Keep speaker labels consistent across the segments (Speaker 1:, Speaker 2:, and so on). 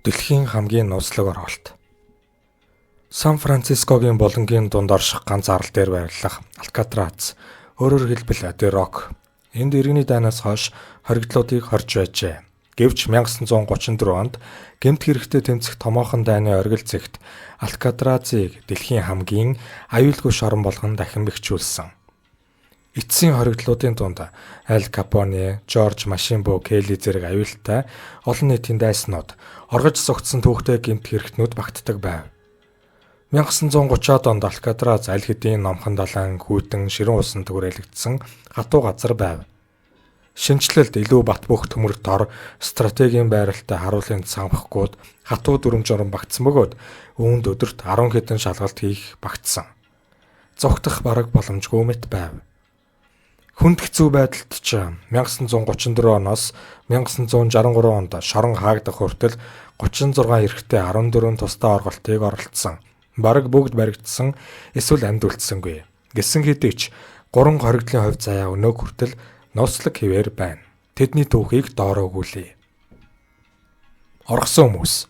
Speaker 1: Дэлхийн хамгийн нууцлаг оргилт. Сан Францискогийн булангийн дунд орших ганц арал дээр байрлах Алькатраз, өөрөөр хэлбэл The Rock, энд иргэний дайнаас хойш хоригдлуудыг хорж байжээ. Гэвч 1934 онд гэмт хэрэгтэй тэмцэх томоохон дайны оргил зэгт Алькатразыг дэлхийн хамгийн аюулгүй шорон болгон дахин бэхжүүлсэн. Эцсийн хоригдлуудын дунд Аль Капоне, Жорж Машинбу Келли зэрэг аюултай олон нийтийн дайснууд, оргиж зогтсон түүхтэй гэмт хэрэгтнүүд багтдаг байв. 1930-аад онд Алькатраз аль хэдийн номхон далайн, хүйтэн, ширэн усан түгрээлэгдсэн хатуу газар байв. Шинжлэлд илүү бат бөх төмөр дор, стратегийн байралтай харуулын цанхгууд хатуу дүрм журам багтсан бөгөөд үүнд өдөрт 10 хэдэн шалгалт хийх багтсан. Зогтох бараг боломжгүй мэт байв. Хүнд хэцүү байдалд ч 1934 оноос 1963 онд шорон хаагдах хүртэл 36 эрэгтэй 14 тусдаа оргилтыг оролцсон. Бараг бүгд баригдсан, эсвэл амьд үлдсэнгүй. Гэсэн хэдий ч 3 хоригдлын хувь заяа өнөө хүртэл нууцлаг хэвээр байна. Тэдний түүхийг доороо өгүүлье. Оргсон хүмүүс.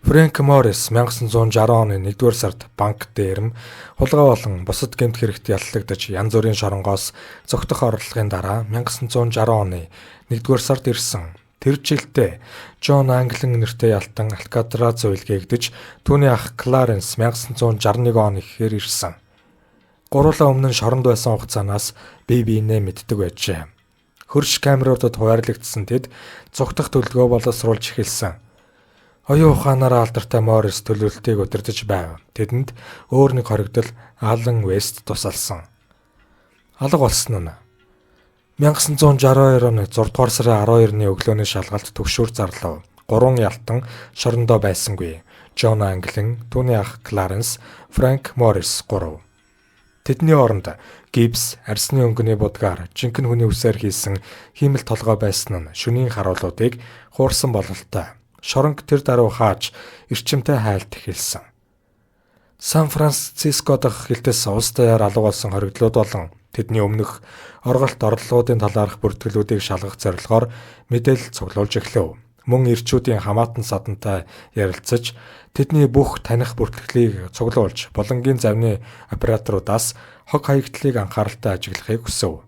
Speaker 1: Фрэнк Моррис 1960 оны 1-р сард банк дээрм хулгай болон бусад гэмт хэрэгт яллагдаж янз бүрийн шоронгоос зогтох орлогын дараа 1960 оны 1-р сард ирсэн. Тэр жилдээ Джон Англин нэртэй ялтан Алькатраз уйлгээгдэж түүний ах Кларенс 1961 он ихээр ирсэн. Гурлаа өмнө нь шоронд байсан хугацаанаас бие биенээ мэддэг байжээ. Хөрш камеруудад хуваарлагдсан тэд зогтох төлөвлөгөө боловсруулж эхэлсэн. Оюун ухаанаараа алдартай Моррис төлөвлөлтийг удирдах байв. Тэдэнд өөр нэг хоригдол Аллен Вест тусалсан. Алга болсон нь 1962 оны 6 дугаар сарын 12-ны өглөөний шалгалт төгшүүр зарлав. 3 ялтан шорондоо байсангүй. Джон Англин, түүний ах Кларенс, Фрэнк Моррис 3. Тэдний оронд гипс, арсны өнгөний будгаар жинхэнэ хүний үсээр хийсэн хиймэл толгой байсан нь шөнийн харуулуудыг хуурсан бололтой. Шоронг тэр даруй хааж эрчимтэй хайлт эхэлсэн. Сан Франциско дахь хилтэс улс даяар алга болсон хоригдлууд болон тэдний өмнөх орголт орлогуудын талаарх бүртгэлүүдийг шалгах зорилгоор мэдээлэл цуглуулж эхлэв. Мөн ирчүүдийн хамаатан садантай ярилцаж тэдний бүх таних бүртгэлийг цуглуулж булангийн завны операторудаас хог хаягдлыг анхааралтай ажиглахыг хүсэв.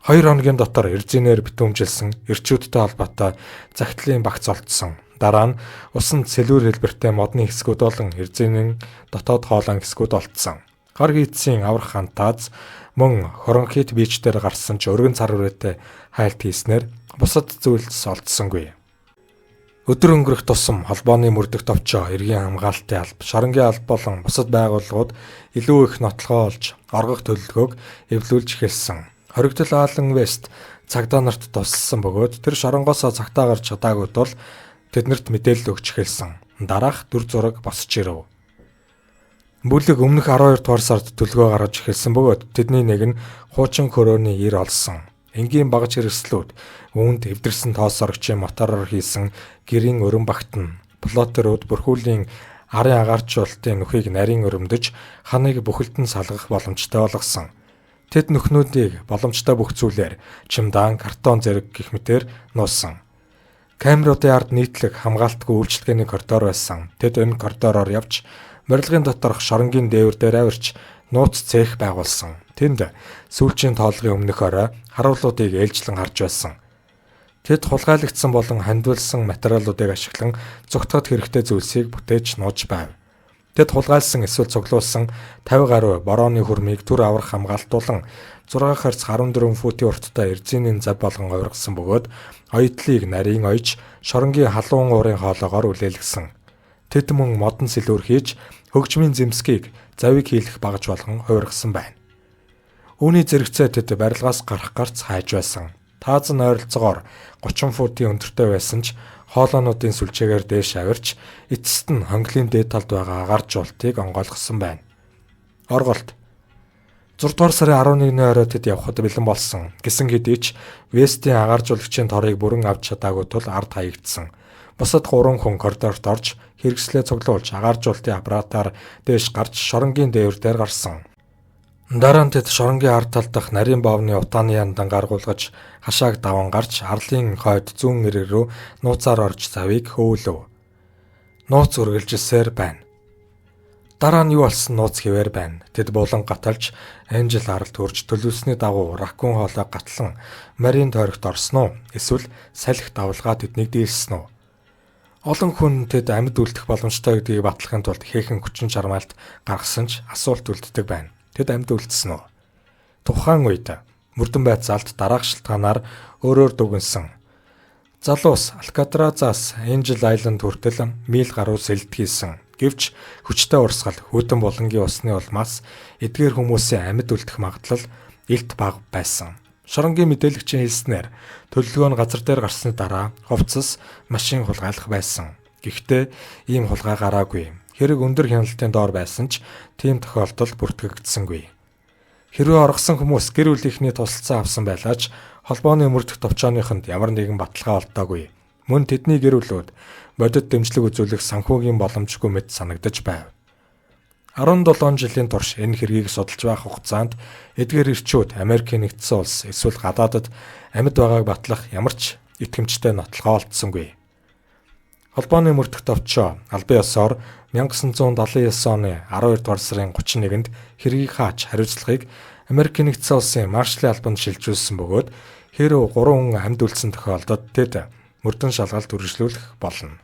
Speaker 1: 2 хоногийн дотор эрзинээр битүүмжилсэн эрчүүдтэй холбоотой захидлын багц олдсон. Дараа нь усанд сэлүүр хэлбэртэй модны хэсгүүд болон эрзинийн дотоод хоолойн хэсгүүд олдсон. Гар хийцийн аврах хантааз мөн хоронхит бич дээр гарсан ч өргөн цар хүрээтэй хайлт хийснээр бусад зүйлс олдсонгүй. Өдөр өнгөрөх тусам холбооны мөрдөх товчоо, эргийн хамгаалтын алба, шоронгийн алба болон бусад байгууллагууд илүү их нотлохоо олж оргох төлөвлөгөөг эвлүүлж эхэлсэн. Хоригдол Аллен Вест цагдаа нарт тусалсан бөгөөд тэр шоронгоосоо цагтаа гарч чадаагүй тул тэднэрт мэдээлэл өгч эхэлсэн. Дараах дүр зураг босч ирэв. Бүлэг өмнөх 12 дугаар сард төлгөө гаргаж эхэлсэн бөгөөд тэдний нэг нь хуучин хөрөөний ир олсон. Энгийн багаж хэрэгслүүд, үүнд эвдэрсэн тоос орогчийн мотороор хийсэн гэрийн өрөн багтна. Плоттерүүд бүрхүүлийн арын агаарчуултын нүхийг нарийн өрөмдөж ханыг бүхэлдэн салгах боломжтой болгосон. Тэд нүхнүүдийг боломжтой бүх зүйлээр чимдаан, картон зэрэг гэх мэтээр нуусан. Камеруудын ард нийтлэг хамгаалтгүй үйлчлэгээний коридор байсан. Тэд энэ коридороор явж морилгын доторх шоронгийн дээвэр дээр авирч нууц цех байгуулсан. Тэнд сүүлчийн тоолгын өмнөх орой харуулуудыг ээлжлэн харж байсан. Тэд хулгайлагдсан болон хандвалсан материалуудыг ашиглан зүгтгад хэрэгтэй зүйлсийг бүтээж нууж байв. Тэд хулгайлсан эсвэл цуглуулсан 50 гаруй борооны хүрмийг түр аврах хамгаалтуулан 6 харц 14 футын урттай эрзинийн зав болгон хувиргасан бөгөөд оёдлыг нарийн ойж шоронгийн халуун уурын хоолоогоор үлээлгсэн. Тэд мөн модон сэлүүр хийж хөгжмийн зэмсгийг завыг хийлэх багаж болгон хувиргасан байна. Үүний зэрэгцээ тэд барилгаас гарах гарц хайж байсан. Тааз нь ойролцоогоор 30 футын өндөртэй байсан ч хоолойнуудын сүлжээгээр дээш авирч эцэст нь хонглын дээд талд байгаа агаар жуултыг онгойлгосон байна. Орголт 6 дугаар сарын 11-ний орой тэд явхад бэлэн болсон. Гэсэн хэдий ч Вестийн агаар жуулагчийн торыг бүрэн авч чадаагүй тул ард хаягдсан. Бусад 3 хүн коридорт орж хэрэгслээ цуглуулж агаар жуултын аппаратаар дээш гарч шоронгийн дээвэр дээр гарсан. Дараа нь тэд шоронгийн ард тал дахь нарийн боовны утааны яндан гаргуулгаж хашааг даван гарч арлын хойд зүүн эрэг рүү нууцаар орж завыг хөвөлөв. Нууц үргэлжилсээр байна. Дараа нь юу болсон нууц хэвээр байна. Тэд булан гаталж Энжел аралд хурж төлөвлөсний дагуу ракун хоолой гатлан марийн тойрогт орсон уу? Эсвэл салхи давлгаа тэднийг дийлсэн үү? Олон хүн тэд амьд үлдэх боломжтой гэдгийг батлахын тулд хэхэн хүчин чармаалт гаргасан ч асуулт үлддэг байна. Тэд амьд үлдсэн үү? Тухайн үед мөрдөн байцаалт дараах шалтгаанаар өөрөөр дүгнсэн. Залуус Алкатразаас Энжел Айленд хүртэл миль гаруй сэлд хийсэн. Гэвч хүчтэй урсгал хүйтэн булангийн усны улмаас эдгээр хүмүүсийн амьд үлдэх магадлал илт бага байсан. Шоронгийн мэдээлэгчийн хэлснээр төлөвлөгөө нь газар дээр гарсны дараа хувцас машин хулгайлах байсан. Гэхдээ ийм хулгай гараагүй. Хэрэг өндөр хяналтын доор байсан ч тийм тохиолдол бүртгэгдсэнгүй. Хэрвээ оргосон хүмүүс гэр бүлийнхний тусалцаа авсан байлаач холбооны мөрдөх товчооныхонд ямар нэгэн баталгаа олдоогүй. Мөн тэдний гэр бүлүүд бодит дэмжлэг үзүүлэх санхүүгийн боломжгүй мэт санагдаж байв. 17 жилийн турш энэ хэргийг судалж байх хугацаанд эдгээр эрчүүд Америкийн нэгдсэн улс эсвэл гадаадад амьд байгааг батлах ямар ч итгэмжтэй нотлохоо олдсонгүй. Холбооны мөрдөх товчоо албан ёсоор 1979 оны 12 дугаар сарын 31-нд хэргийг хааж хариуцлагыг Америкийн нэгдсэн улсын Маршаллын албанд шилжүүлсэн бөгөөд хэрэв 3 хүн амьд үлдсэн тохиолдолд тэд мөрдөн шалгалт үргэлжлүүлэх болно.